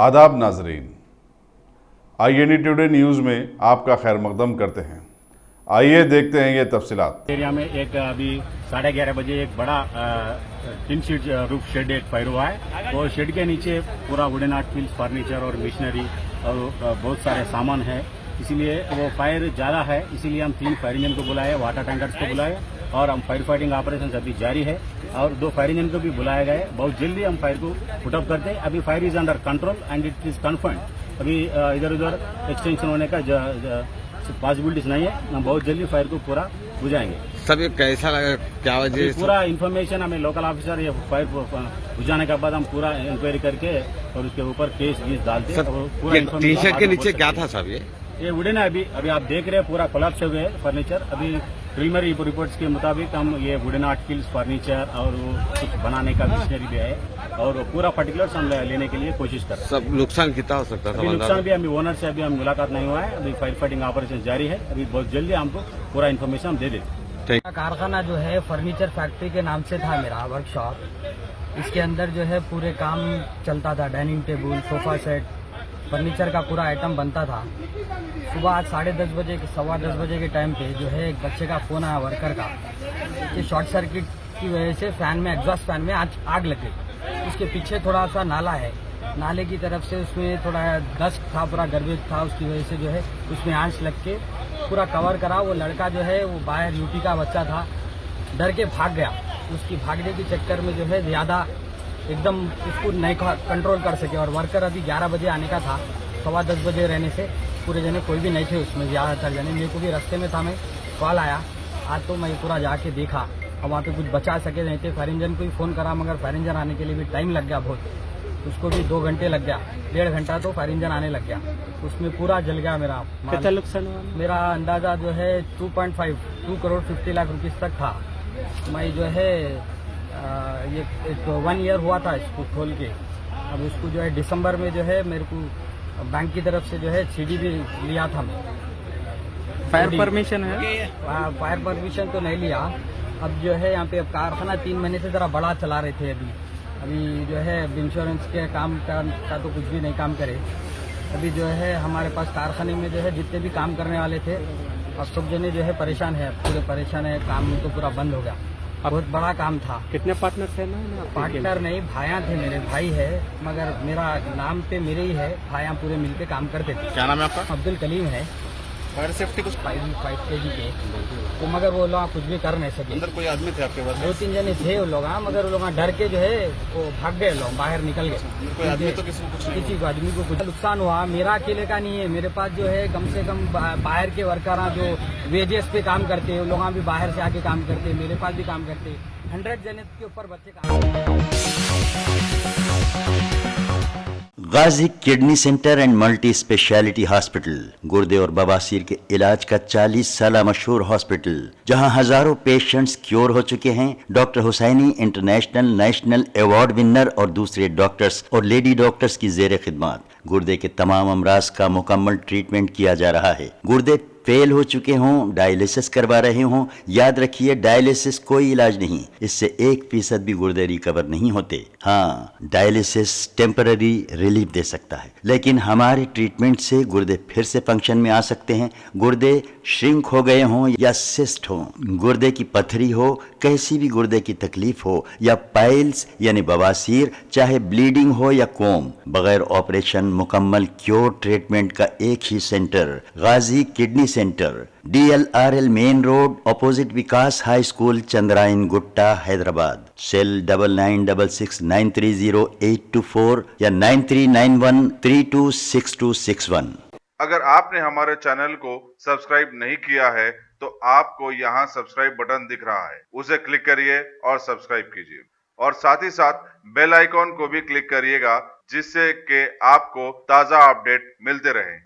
आदाब नाजरीन, INE today news में आपका खैर मकदम करते हैं। आइए देखते हैं ये तफसीलात। एरिया में एक अभी 11:30 बजे एक बड़ा टिन शीट रूफ शेड एक फायर हुआ है। वो शेड के नीचे पूरा वुडन आर्टिकल्स, फर्नीचर और मशीनरी और बहुत सारे सामान है। इसीलिए वो फायर ज़्यादा है, इसीलिए हम 3 फायर इंजन को बुलाए, वाटर टैंकर्स को बुलाए और हम फायर फाइटिंग ऑपरेशन अभी जारी है और 2 फायर इंजन को भी बुलाया गया है। बहुत जल्दी हम फायर को पुटअप करते हैं। अभी fire is under control and it is confirmed. अभी इधर उधर एक्सटेंशन होने का पॉसिबिलिटीज नहीं है। हम बहुत जल्दी फायर को पूरा बुझाएंगे। सब ये कैसा लगा, क्या वजह? पूरा इन्फॉर्मेशन हमें लोकल ऑफिसर ये फायर बुझाने के बाद हम पूरा इंक्वायरी करके और उसके ऊपर केस डालते हैं। पूरा टी शर्ट के नीचे क्या था साहब? ये वुडन है। अभी आप देख रहे हैं पूरा कोलैप्स हुए फर्नीचर। अभी प्रीलिमिनरी रिपोर्ट्स के मुताबिक हम ये वुडन आर्टिकल्स, फर्नीचर और वो कुछ बनाने का मशीनरी भी है और पूरा पर्टिकुलर्स हम लेने के लिए कोशिश कर रहे हैं। सब नुकसान कितना हो सकता था? नुकसान भी अभी ओनर से अभी हम मुलाकात नहीं हुआ है। अभी फायर फाइटिंग ऑपरेशन जारी है। अभी बहुत जल्दी हमको पूरा इन्फॉर्मेशन हम दे देंगे। कारखाना जो है फर्नीचर फैक्ट्री के नाम से था मेरा वर्कशॉप। इसके अंदर जो है पूरे काम चलता था, dining table, sofa set, furniture का पूरा आइटम बनता था। सुबह आज 10:30 बजे, 10:15 बजे के टाइम पे जो है एक बच्चे का फोन आया वर्कर का कि शॉर्ट सर्किट की वजह से फैन में, एग्जॉस्ट फैन में आग लग गई। उसके पीछे थोड़ा सा नाला है, नाले की तरफ से उसमें थोड़ा डस्ट था, पूरा गर्भेज था, उसकी वजह से जो है उसमें आंच लग के पूरा कवर करा। वो लड़का जो है वो बाहर यूपी का बच्चा था, डर के भाग गया। उसकी भागने के चक्कर में जो है ज्यादा एकदम उसको नहीं कंट्रोल कर सके और वर्कर अभी 11 बजे आने का था। 10:15 बजे रहने से पूरे जने कोई भी नहीं थे उसमें, ज़्यादातर जने। मेरे को भी रास्ते में था, मैं कॉल आया आज तो मैं पूरा जाके देखा और वहाँ पे कुछ बचा सके नहीं थे। फायर इंजन को भी फ़ोन करा मगर फायर इंजन आने के लिए भी टाइम लग गया बहुत। उसको भी 2 घंटे लग गया, 1.5 घंटा तो फायर इंजन आने लग गया। उसमें पूरा जल गया मेरा। कितना नुकसान हुआ? मेरा अंदाजा जो है 2 करोड़ 50 लाख रुपीस तक था। मैं जो है ये 1 ईयर हुआ था इसको खोल के। अब उसको जो है दिसंबर में जो है मेरे को बैंक की तरफ से जो है CD भी लिया था। फायर परमिशन है? फायर परमिशन तो नहीं लिया। अब जो है यहाँ पे कारखाना 3 महीने से जरा बड़ा चला रहे थे। अभी जो है इंश्योरेंस के काम का तो कुछ भी नहीं काम करे। अभी जो है हमारे पास कारखाने में जो है जितने भी काम करने वाले थे अब सब जने जो है परेशान है, पूरे परेशान है। काम तो पूरा बंद हो गया। बहुत बड़ा काम था। कितने पार्टनर थे ना? पार्टनर नहीं, भाया थे मेरे, भाई है मगर मेरा नाम पे मेरे ही है। भाया पूरे मिलके काम करते थे। क्या नाम है आपका? अब्दुल कलीम है। फायर सेफ्टी कुछ 5 kg के तो मगर वो लोग कुछ भी कर नहीं सके। अंदर कोई आदमी थे आपके पास? 2-3 जने थे वो लोग, मगर वो लोग डर के जो है वो भाग गए, लोग बाहर निकल गए। कोई आदमी तो किसी को आदमी को कुछ नुकसान हुआ। मेरा अकेले का नहीं है, मेरे पास जो है कम से कम बाहर के वर्कर जो वेजेस पे काम करते हैं वो लोग भी बाहर से आके काम करते हैं, मेरे पास भी काम करते हैं। 100 जने के ऊपर बच्चे काम। Ghazi kidney centre and multi speciality hospital, गुर्दे और बवासीर के इलाज का 40 साल मशहूर हॉस्पिटल, जहां हजारों पेशेंट्स क्योर हो चुके हैं। Doctor Hussaini international national award winner और दूसरे डॉक्टर्स और लेडी डॉक्टर्स की जेर खिदमत गुर्दे के तमाम अमराज का मुकम्मल ट्रीटमेंट किया जा रहा है। गुर्दे फेल हो चुके हों, डायलिसिस करवा रहे हों, याद रखिए डायलिसिस कोई इलाज नहीं, इससे 1% भी गुर्दे रिकवर नहीं होते। हाँ, डायलिसिस टेम्पररी रिलीफ दे सकता है, लेकिन हमारे ट्रीटमेंट से गुर्दे फिर से फंक्शन में आ सकते हैं। गुर्दे श्रिंक हो गए हों या सिस्ट हो, गुर्दे की पथरी हो, कैसी भी गुर्दे की तकलीफ हो या पाइल्स यानी बवासीर, चाहे ब्लीडिंग हो या कोम, बगैर ऑपरेशन मुकम्मल क्योर ट्रीटमेंट का एक ही centre, Ghazi kidney centre, DLRL main road, opposite Vikas high school, Chandrayangutta, Hyderabad. Cell 9966930824 या 9391326261। अगर आपने हमारे चैनल को सब्सक्राइब नहीं किया है तो आपको यहाँ सब्सक्राइब बटन दिख रहा है, उसे क्लिक करिए और सब्सक्राइब कीजिए और साथ ही साथ बेल आइकॉन को भी क्लिक करिएगा, जिससे कि आपको ताज़ा अपडेट मिलते रहें।